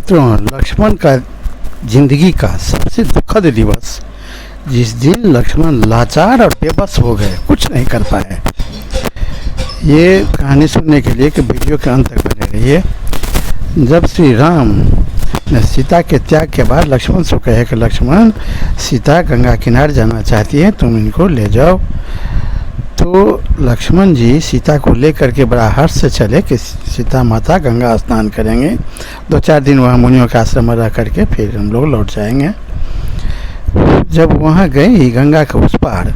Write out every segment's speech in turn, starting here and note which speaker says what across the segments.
Speaker 1: मित्रों, लक्ष्मण का जिंदगी का सबसे दुखद दिवस, जिस दिन लक्ष्मण लाचार और बेबस हो गए, कुछ नहीं कर पाए। ये कहानी सुनने के लिए कि वीडियो के अंत तक बने रहिए। जब श्री राम ने सीता के त्याग के बाद लक्ष्मण से कहे कि लक्ष्मण, सीता गंगा किनारे जाना चाहती है, तुम इनको ले जाओ। तो लक्ष्मण जी सीता को लेकर के बड़ा हर्ष से चले कि सीता माता गंगा स्नान करेंगे, 2-4 दिन वहाँ मुनियों के आश्रम में रह करके फिर हम लोग लौट जाएंगे। जब वहाँ गई गंगा के उस पार,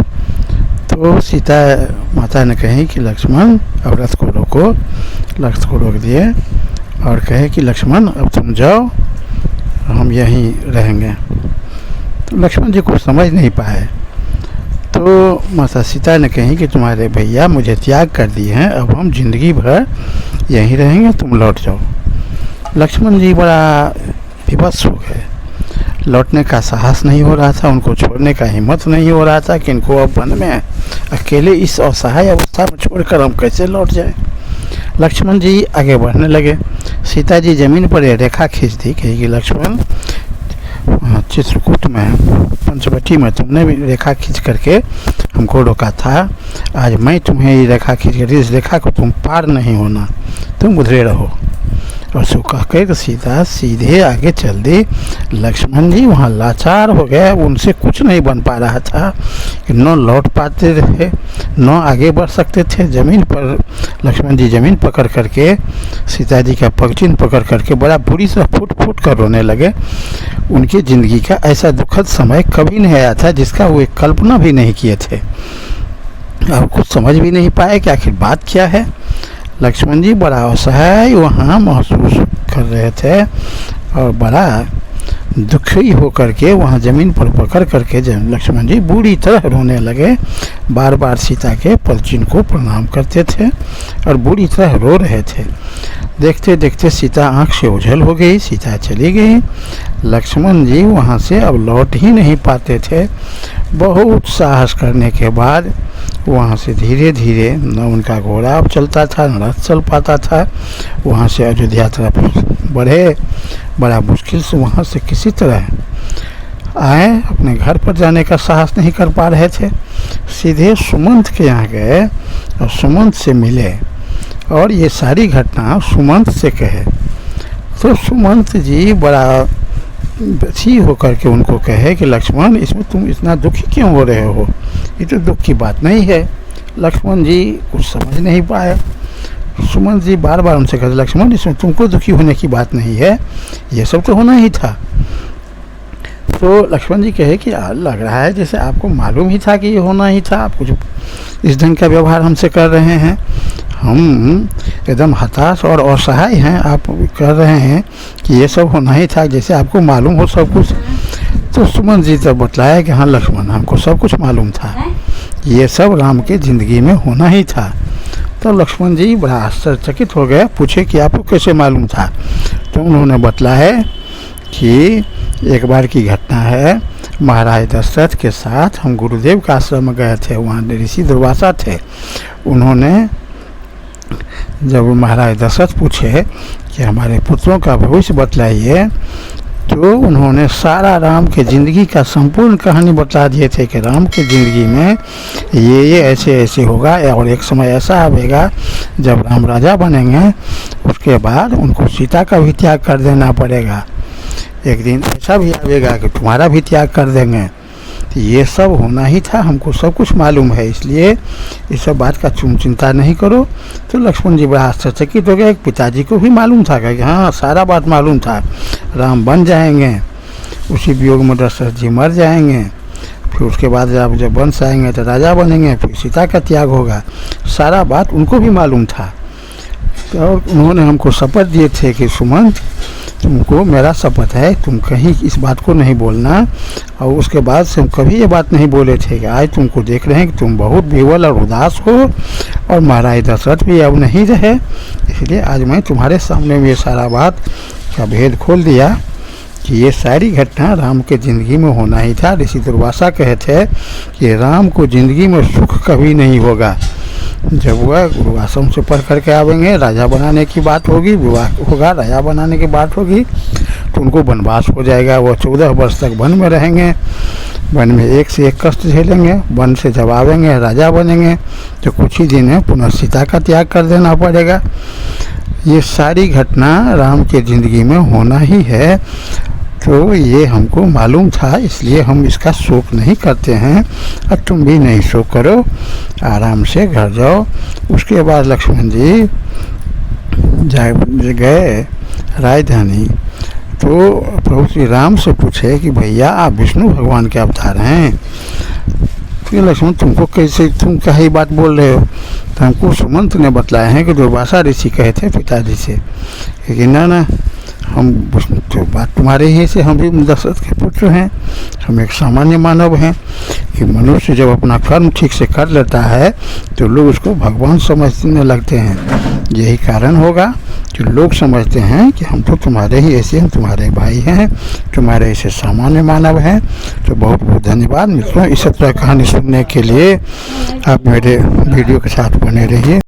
Speaker 1: तो सीता माता ने कही कि लक्ष्मण अब रथ को रोको। रथ को रोक दिए और कहे कि लक्ष्मण अब तुम जाओ, हम यहीं रहेंगे। तो लक्ष्मण जी कुछ समझ नहीं पाए। तो माता सीता ने कही कि तुम्हारे भैया मुझे त्याग कर दिए हैं, अब हम जिंदगी भर यहीं रहेंगे, तुम लौट जाओ। लक्ष्मण जी बड़ा विवश हो गए। लौटने का साहस नहीं हो रहा था, उनको छोड़ने का हिम्मत नहीं हो रहा था कि इनको अब वन में अकेले इस असहाय अवस्था में छोड़कर हम कैसे लौट जाएं। लक्ष्मण जी आगे बढ़ने लगे। सीता जी जमीन पर रेखा खींच दी, कही कि लक्ष्मण, चित्रकूट में पंचवटी में तुमने भी रेखा खींच करके हमको रोका था, आज मैं तुम्हें ये रेखा खींच कर, इस रेखा को तुम पार नहीं होना, तुम उधरे रहो। और सो कह कर सीता सीधे आगे चल दी। लक्ष्मण जी वहाँ लाचार हो गए, उनसे कुछ नहीं बन पा रहा था कि न लौट पाते थे न आगे बढ़ सकते थे। ज़मीन पर लक्ष्मण जी ज़मीन पकड़ करके सीता जी का पगचिन्ह पकड़ करके बड़ा बुरी से फूट फूट कर रोने लगे। उनकी ज़िंदगी का ऐसा दुखद समय कभी नहीं आया था जिसका वो एक कल्पना भी नहीं किए थे। अब कुछ समझ भी नहीं पाए कि आखिर बात क्या है। लक्ष्मण जी बड़ा असहाय वहाँ महसूस कर रहे थे और बड़ा दुखी होकर के वहाँ ज़मीन पर पकड़ करके लक्ष्मण जी बुरी तरह रोने लगे। बार बार सीता के पदचिन्ह को प्रणाम करते थे और बुरी तरह रो रहे थे। देखते देखते सीता आँख से ओझल हो गई, सीता चली गई। लक्ष्मण जी वहाँ से अब लौट ही नहीं पाते थे। बहुत साहस करने के बाद वहाँ से धीरे धीरे, न उनका घोड़ा अब चलता था न रथ चल पाता था, वहाँ से अयोध्या तरफ बढ़े। बड़ा मुश्किल से वहाँ से किसी तरह आए, अपने घर पर जाने का साहस नहीं कर पा रहे थे। सीधे सुमंत के यहाँ गए और सुमंत से मिले और ये सारी घटना सुमंत से कहे। तो सुमंत जी बड़ा अच्छी होकर के उनको कहे कि लक्ष्मण, इसमें तुम इतना दुखी क्यों हो रहे हो, ये तो दुख की बात नहीं है। लक्ष्मण जी कुछ समझ नहीं पाए। सुमंत जी बार बार उनसे कहते, लक्ष्मण इसमें तुमको दुखी होने की बात नहीं है, ये सब तो होना ही था। तो लक्ष्मण जी कहे कि लग रहा है जैसे आपको मालूम ही था कि ये होना ही था, आप कुछ इस ढंग का व्यवहार हमसे कर रहे हैं, हम एकदम हताश और असहाय हैं, आप कह रहे हैं कि ये सब होना ही था, जैसे आपको मालूम हो सब कुछ। तो सुमन जी तब बतलाया कि हाँ लक्ष्मण, हमको सब कुछ मालूम था, ये सब राम के ज़िंदगी में होना ही था। तो लक्ष्मण जी बड़ा आश्चर्यचकित हो गए, पूछे कि आपको कैसे मालूम था। तो उन्होंने बतलाया कि एक बार की घटना है, महाराज दशरथ के साथ हम गुरुदेव का आश्रम में गए थे, वहाँ ऋषि दुर्वासा थे। उन्होंने जब महाराज दशरथ पूछे कि हमारे पुत्रों का भविष्य बतलाइए, तो उन्होंने सारा राम के ज़िंदगी का संपूर्ण कहानी बता दिए थे कि राम की ज़िंदगी में ये ऐसे ऐसे होगा और एक समय ऐसा आएगा जब राम राजा बनेंगे, उसके बाद उनको सीता का भी त्याग कर देना पड़ेगा, एक दिन ऐसा भी आएगा कि तुम्हारा भी त्याग कर देंगे। तो ये सब होना ही था, हमको सब कुछ मालूम है, इसलिए इस सब बात का तुम चिंता नहीं करो। तो लक्ष्मण जी बड़ा आश्चर्यचकित हो गए। पिताजी को भी मालूम था कि हाँ सारा बात मालूम था, राम बन जाएंगे, उसी वियोग में दशरथ जी मर जाएंगे, फिर उसके बाद जब वंश आएंगे तो राजा बनेंगे, फिर सीता का त्याग होगा, सारा बात उनको भी मालूम था। तो उन्होंने हमको शपथ दिए थे कि सुमंत, तुमको मेरा शपथ है, तुम कहीं इस बात को नहीं बोलना। और उसके बाद से हम कभी ये बात नहीं बोले थे कि आज तुमको देख रहे हैं कि तुम बहुत विवल और उदास हो और महाराज दशरथ भी अब नहीं रहे, इसलिए आज मैं तुम्हारे सामने में ये सारा बात का भेद खोल दिया कि ये सारी घटना राम के ज़िंदगी में होना ही था। ऋषि दुर्वासा कहे थे कि राम को ज़िंदगी में सुख कभी नहीं होगा, जब वह गुरु आश्रम से पढ़ करके आवेंगे, राजा बनाने की बात होगी, विवाह होगा, राजा बनाने की बात होगी, तो उनको वनवास हो जाएगा। वो 14 वर्ष तक वन में रहेंगे, वन में एक से एक कष्ट झेलेंगे। वन से जब आवेंगे राजा बनेंगे तो कुछ ही दिन में पुनः सीता का त्याग कर देना पड़ेगा। ये सारी घटना राम के ज़िंदगी में होना ही है, तो ये हमको मालूम था, इसलिए हम इसका शोक नहीं करते हैं। और तुम भी नहीं शोक करो, आराम से घर जाओ। उसके बाद लक्ष्मण जी गए राजधानी, तो प्रभु श्री राम से पूछे कि भैया आप विष्णु भगवान के अवतार हैं। तो लक्ष्मण तुमको कैसे, तुम क्या ही बात बोल रहे हो? तो हमको सुमंत ने बतलाया है कि दुर्वासा ऋषि कहे थे पिताजी से कि ना हम तो बात तुम्हारे ही से, हम भी दशरथ के पुत्र हैं, हम एक सामान्य मानव हैं कि मनुष्य जब अपना कर्म ठीक से कर लेता है तो लोग उसको भगवान समझने लगते हैं। यही कारण होगा कि लोग समझते हैं कि हम तो तुम्हारे ही ऐसे, हम तुम्हारे भाई हैं, तुम्हारे ऐसे सामान्य मानव हैं। तो बहुत बहुत धन्यवाद मित्रों, इस तरह कहानी सुनने के लिए आप मेरे वीडियो के साथ बने रहिए।